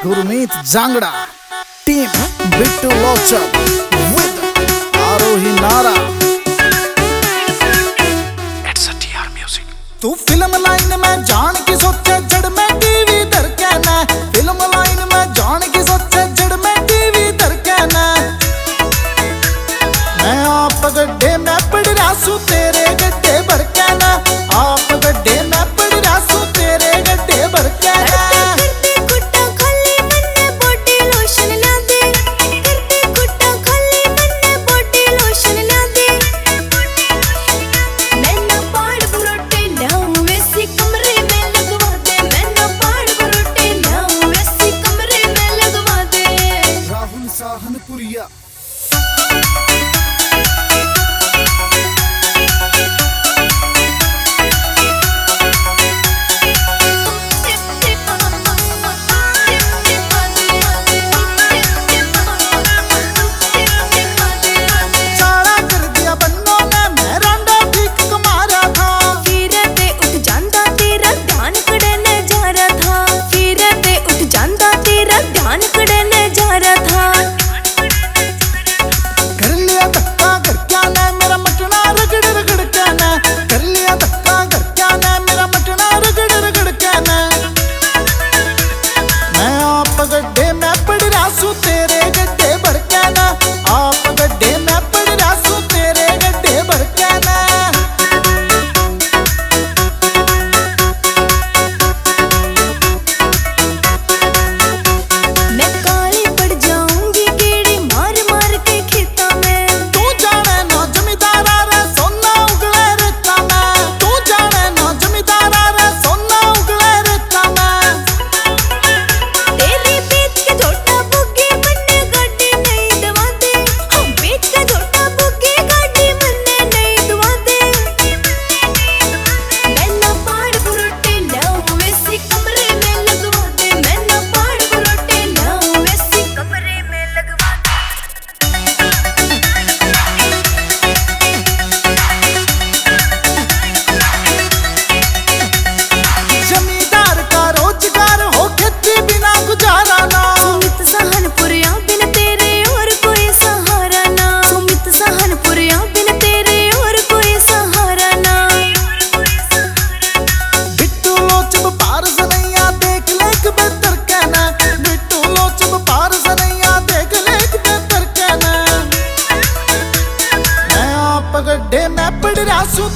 Gurmeet Jangra, team Bittu Lochab with आरोही नारा। तू film line में जान की सोचे जड़ में टीवी धड़कना, फिल्म लाइन में जान की सोचे जड़ में टीवी धड़कना। मैं आप गड्ढे में पड़ रहा सू तेरे गड्ढे भर के ना, आप गड्ढे में पड़ रहा सू तेरे गड्ढे भर के ना। सहनपुरिया गड्ढे में पड़ रहा सू तेरे गड्ढे भर के ना, आप गड्ढे में पड़ रहा सू तेरे गड्ढे भर के ना। मैं काली पड़ जाऊंगी कीड़ी मार मार के खेता में। तू जाने ना जमींदारा रे सोना उगले रेता में, तू जाने ना जमींदारा रे सोना उगले रेता में। गड्ढे में पड़ रहा सू